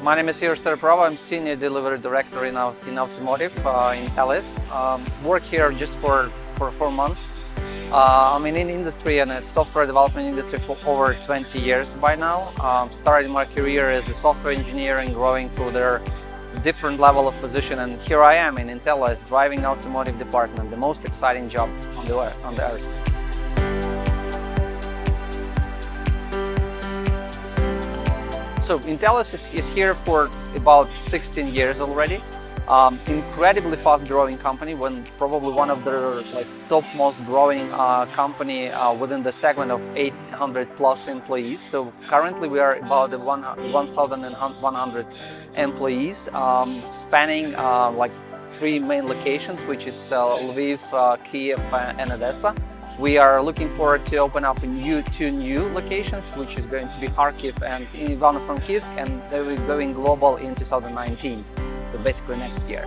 My name is Igor Starepravo. I'm Senior Delivery Director in Automotive in Telus. Work here just for 4 months. I'm in the industry and it's software development industry for over 20 years by now. Started my career as a software engineer and growing through their different level of position, and here I am in Intellias driving automotive department, the most exciting job on the earth. So Intellias is here for about 16 years already. Incredibly fast-growing company, probably one of the top most growing company within the segment of 800 plus employees. So currently we are about 1,100 employees, spanning 3 main locations, which is Lviv, Kiev, and Odessa. We are looking forward to open up 2 new locations, which is going to be Kharkiv and Ivano-Frankivsk, and they will be going global in 2019. So basically next year.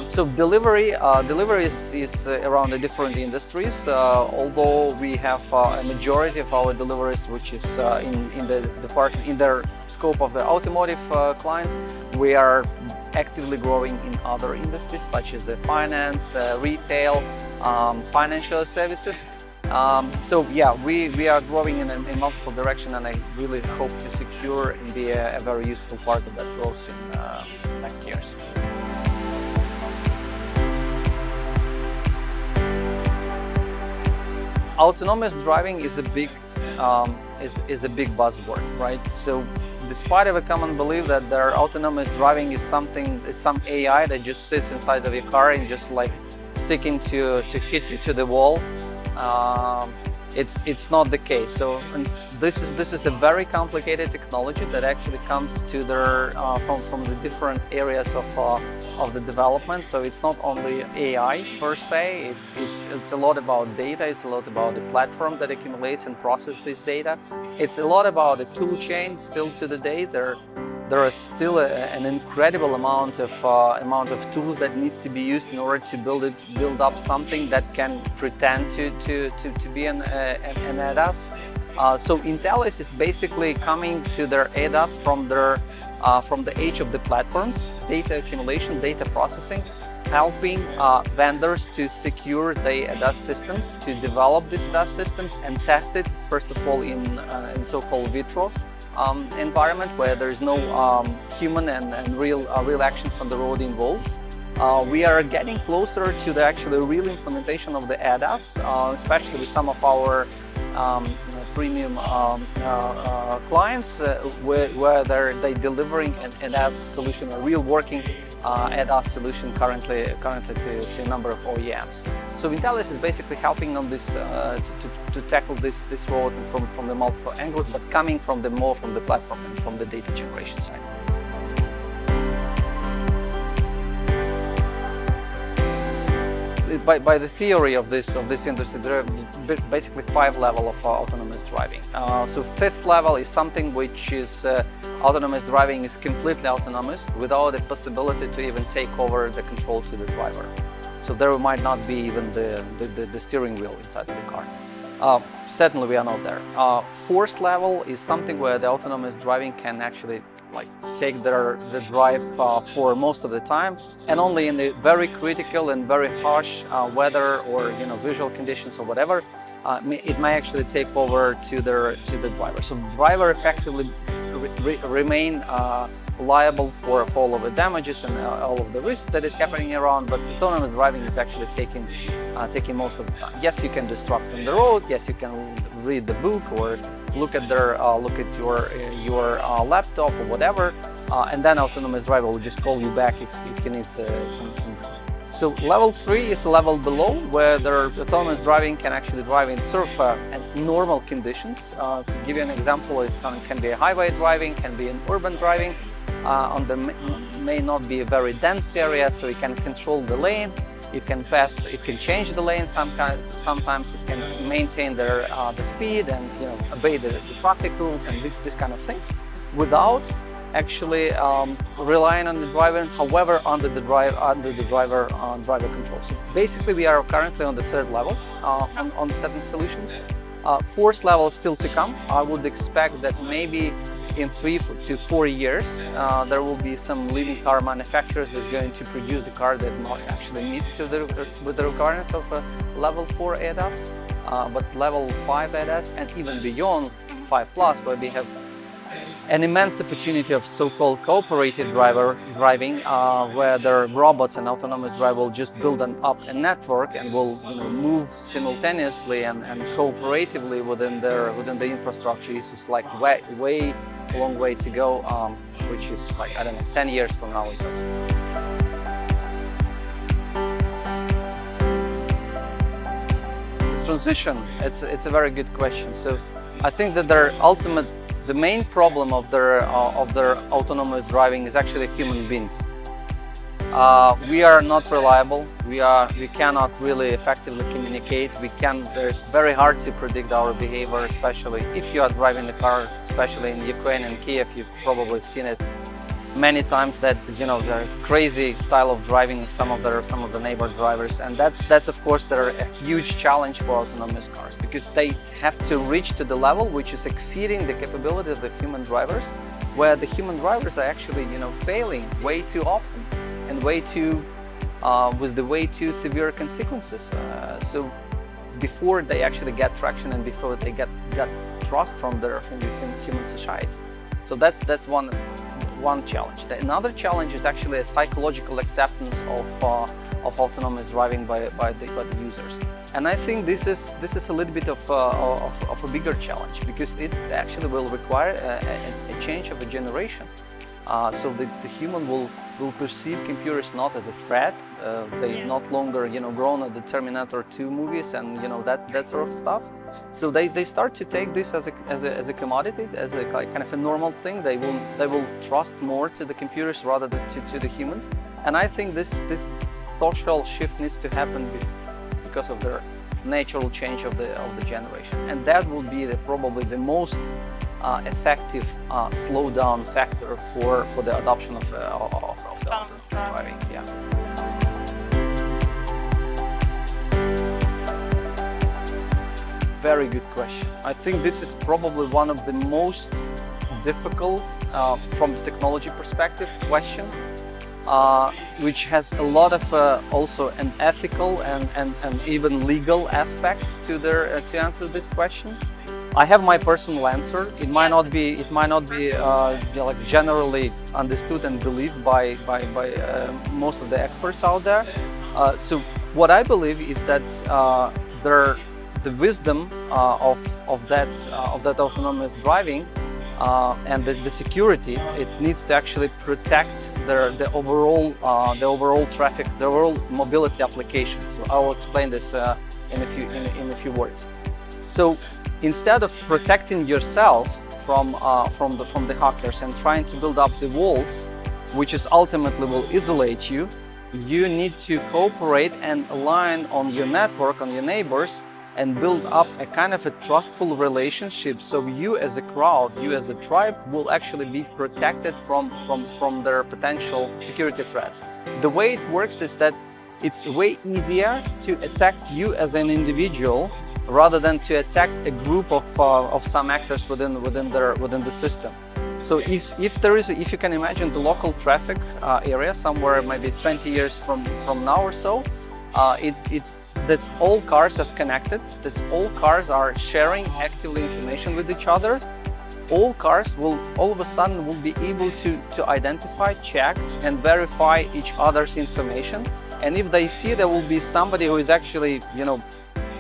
So delivery is around the different industries. Although we have a majority of our deliveries, which is in the scope of the automotive clients, we are actively growing in other industries such as finance, retail, financial services. So yeah, we are growing in multiple directions, and I really hope to secure and be a very useful part of that growth in next years. Autonomous driving is a big buzzword, right? So despite of a common belief that autonomous driving is some AI that just sits inside of your car and just seeking to hit you to the wall, it's not the case. So this is a very complicated technology that actually comes to from the different areas of the development. So it's not only AI per se. It's a lot about data. It's a lot about the platform that accumulates and processes this data. It's a lot about the tool chain. Still to the day, there is still an incredible amount of tools that needs to be used in order to build up something that can pretend to be an ADAS. So Intellias is basically coming to their ADAS from the age of the platforms, data accumulation, data processing, helping vendors to secure the ADAS systems, to develop these ADAS systems and test it first of all in so-called vitro environment where there is no human and real actions on the road involved. We are getting closer to the actual real implementation of the ADAS, especially with some of our premium clients where they're delivering an ADAS solution, a real working ADAS solution currently to a number of OEMs. So Intellias is basically helping on this to tackle this road from the multiple angles, but coming more from the platform and from the data generation side. By the theory of this industry, there are basically 5 levels of autonomous driving. So 5th level is something which is autonomous driving is completely autonomous without the possibility to even take over the control to the driver. So there might not be even the steering wheel inside of the car. Certainly we are not there. 4th level is something where the autonomous driving can actually take the drive for most of the time, and only in the very critical and very harsh weather or visual conditions or whatever, it may actually take over to the driver. So the driver effectively remain liable for all of the damages and all of the risk that is happening around, but autonomous driving is actually taking most of the time. Yes, you can distract on the road. Yes, you can read the book or look at your laptop or whatever, and then autonomous driver will just call you back if he needs some help. So level 3 is a level below where the autonomous driving can actually drive in normal conditions. To give you an example, it can be a highway driving, can be an urban driving. May not be a very dense area, so it can control the lane. It can change the lane. Sometimes it can maintain the speed and obey the traffic rules and this kind of things, without actually relying on the driver, however, under the driver control. So basically, we are currently on the 3rd level on certain solutions. 4th level still to come. I would expect that maybe in 3 to 4 years, there will be some leading car manufacturers that's going to produce the car that might actually meet with the requirements of level 4 ADAS, but level 5 ADAS and even beyond 5+, where we have an immense opportunity of so-called cooperative driving, where the robots and autonomous drive will just build up a network and will move simultaneously and cooperatively within the infrastructure. This is like way long way to go, which is like, I don't know, 10 years from now or so. The transition, it's a very good question. So I think that the main problem of their autonomous driving is actually human beings. We are not reliable. We cannot really effectively communicate. It's very hard to predict our behavior, especially if you are driving the car, especially in Ukraine and Kiev. You've probably seen it many times, that the crazy style of driving some of the neighbor drivers, and that's of course a huge challenge for autonomous cars, because they have to reach to the level which is exceeding the capability of the human drivers, where the human drivers are actually failing way too often and with the way too severe consequences. So before they actually get traction and before they get trust from the human society. So that's one challenge. Another challenge is actually a psychological acceptance of autonomous driving by the users. And I think this is a little bit of a bigger challenge, because it actually will require a change of a generation. So the human will perceive computers not as a threat. They no longer grown at the Terminator 2 movies and that sort of stuff. So they start to take this as a commodity, as a kind of a normal thing. They will trust more to the computers rather than to the humans. And I think this social shift needs to happen because of the natural change of the generation, and that will be probably the most effective slowdown factor for the adoption of the autonomous driving. Yeah. Very good question. I think this is probably one of the most difficult, from the technology perspective, question, which has a lot of also an ethical and even legal aspects to answer this question. I have my personal answer. It might not be like generally understood and believed by most of the experts out there. So what I believe is that the wisdom of that autonomous driving and the security, it needs to actually protect the overall traffic, the overall mobility application. So I will explain this in a few words. So instead of protecting yourself from the hackers and trying to build up the walls, which is ultimately will isolate you, you need to cooperate and align on your network, on your neighbors, and build up a kind of a trustful relationship, so you as a crowd, you as a tribe, will actually be protected from their potential security threats. The way it works is that it's way easier to attack you as an individual rather than to attack a group of some actors within the system. So if you can imagine the local traffic area somewhere maybe 20 years from now or so, that's all cars are connected, that's all cars are sharing actively information with each other. All cars will all of a sudden will be able to identify, check and verify each other's information. And if they see there will be somebody who is actually,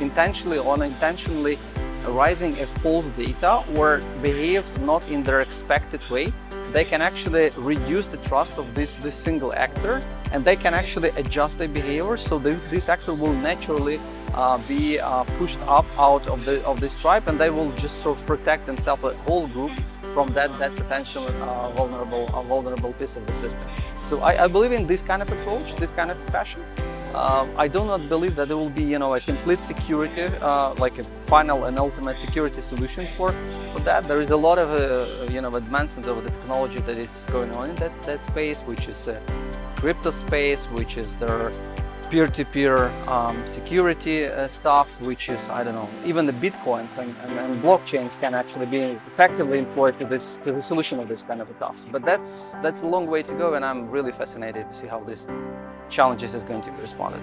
intentionally or unintentionally raising a false data or behave not in their expected way, they can actually reduce the trust of this single actor, and they can actually adjust their behavior, so this actor will naturally be pushed up out of this tribe, and they will just sort of protect themselves, a whole group, from that potential vulnerable piece of the system. So I believe in this kind of approach, this kind of fashion. I do not believe that there will be, a complete security, like a final and ultimate security solution for that. There is a lot of, advancement of the technology that is going on in that space, which is crypto space, which is peer-to-peer security stuff, which is, I don't know, even the bitcoins and blockchains can actually be effectively employed to the solution of this kind of a task. But that's a long way to go, and I'm really fascinated to see how this challenges is going to be responded.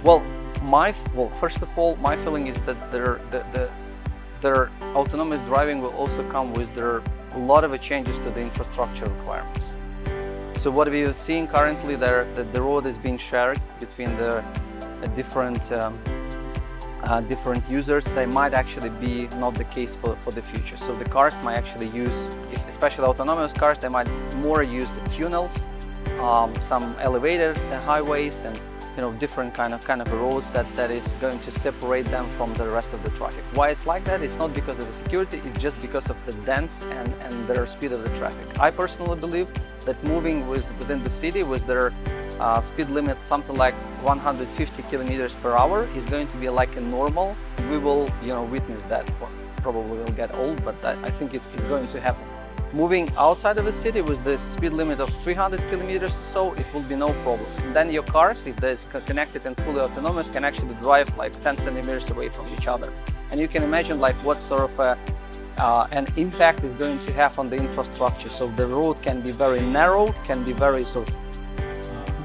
Well, first of all, my feeling is that their autonomous driving will also come with a lot of changes to the infrastructure requirements. So what we are seeing currently, the road is being shared between the different users. They might actually be not the case for the future. So the cars might actually use, especially autonomous cars, they might more use the tunnels, some elevated highways, and different kind of roads that is going to separate them from the rest of the traffic. Why it's like that? It's not because of the security, it's just because of the dense and their speed of the traffic. I personally believe that moving within the city with their speed limit something like 150 kilometers per hour is going to be like a normal. We will witness that. Well, probably will get old, but I think it's going to happen. Moving outside of the city with the speed limit of 300 kilometers or so, it will be no problem. And then your cars, if they're connected and fully autonomous, can actually drive like 10 centimeters away from each other. And you can imagine like what sort of an impact is going to have on the infrastructure. So the road can be very narrow, can be very sort of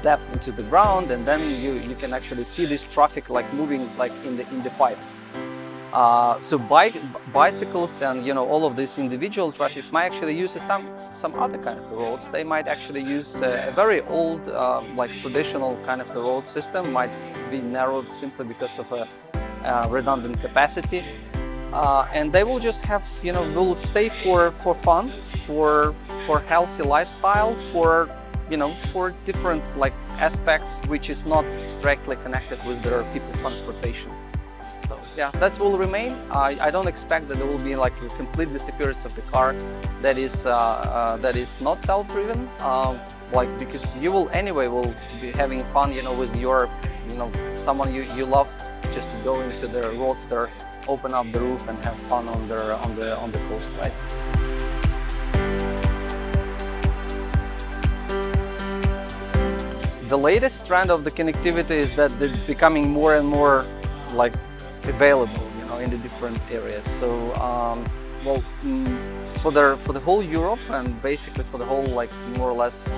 depth into the ground, and then you can actually see this traffic like moving like in the pipes. So bicycles and all of these individual traffics might actually use some other kind of roads. They might actually use a very old like traditional kind of the road system, might be narrowed simply because of a redundant capacity, and they will just have will stay for fun, for healthy lifestyle, for different like aspects which is not directly connected with their people transportation. So yeah, that will remain. I don't expect that there will be like a complete disappearance of the car that is not self-driven, because you will be having fun, with your, someone you love, just to go into the roadster, open up the roof and have fun on the coast, right? The latest trend of the connectivity is that they're becoming more and more like available, in the different areas. So, for the whole Europe and basically for the whole like more or less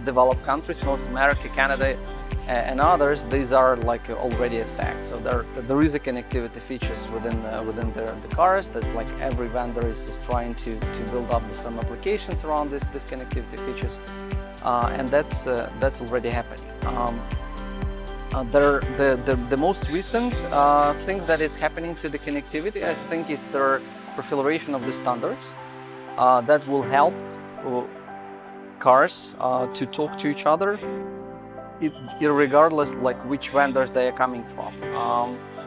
developed countries, North America, Canada, and others, these are like already a fact. So there is a connectivity features within the cars. That's like every vendor is trying to build up some applications around this connectivity features, and that's already happening. The most recent thing that is happening to the connectivity, I think, is the proliferation of the standards that will help cars to talk to each other, regardless like which vendors they are coming from.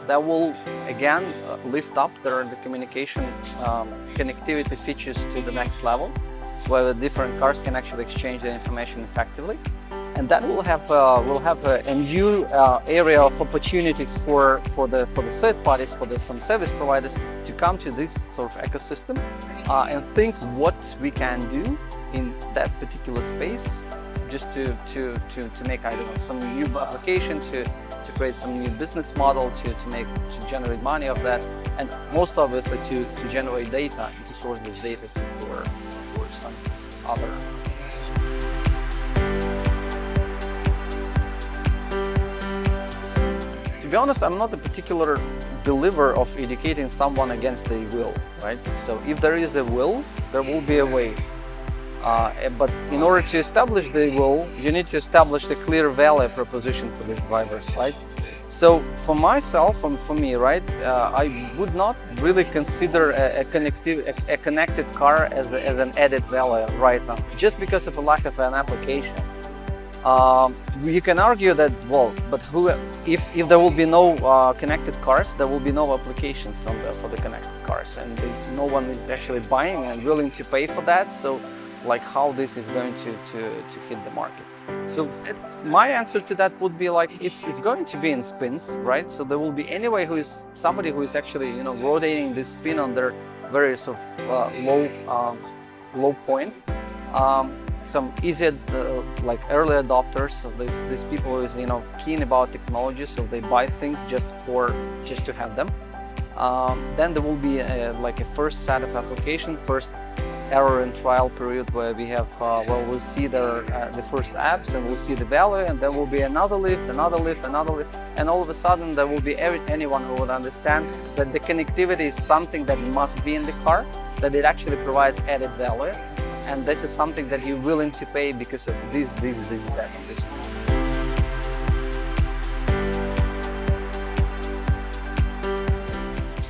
That will again lift up the communication connectivity features to the next level, where the different cars can actually exchange their information effectively. And that will have a new area of opportunities for the third parties, for some service providers to come to this sort of ecosystem and think what we can do in that particular space, just to make, I don't know, some new application, to create some new business model, to generate money of that, and most obviously to generate data and to source this data for some other. To be honest, I'm not a particular believer of educating someone against their will, right? So if there is a will, there will be a way. But in order to establish the will, you need to establish the clear value proposition for these drivers, right? So for myself and for me, right, I would not really consider a connected car as an added value right now, just because of a lack of an application. You can argue that, well, but if there will be no connected cars, there will be no applications for the connected cars, and if no one is actually buying and willing to pay for that, so like how this is going to hit the market. So my answer to that would be like it's going to be in spins, right? So there will be anyway somebody who is actually rotating this spin on their very sort of low point, some easy, like early adopters. So these people is keen about technology, so they buy things just to have them. Then there will be like a first set of application, first error and trial period where we have we'll see the first apps and we'll see the value, and there will be another lift, and all of a sudden there will be anyone who would understand that the connectivity is something that must be in the car, that it actually provides added value, and this is something that you're willing to pay because of this, that, and this.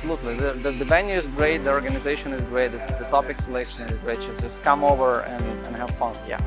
Absolutely. The venue is great, the organization is great, the topic selection is great. Just come over and have fun. Yeah.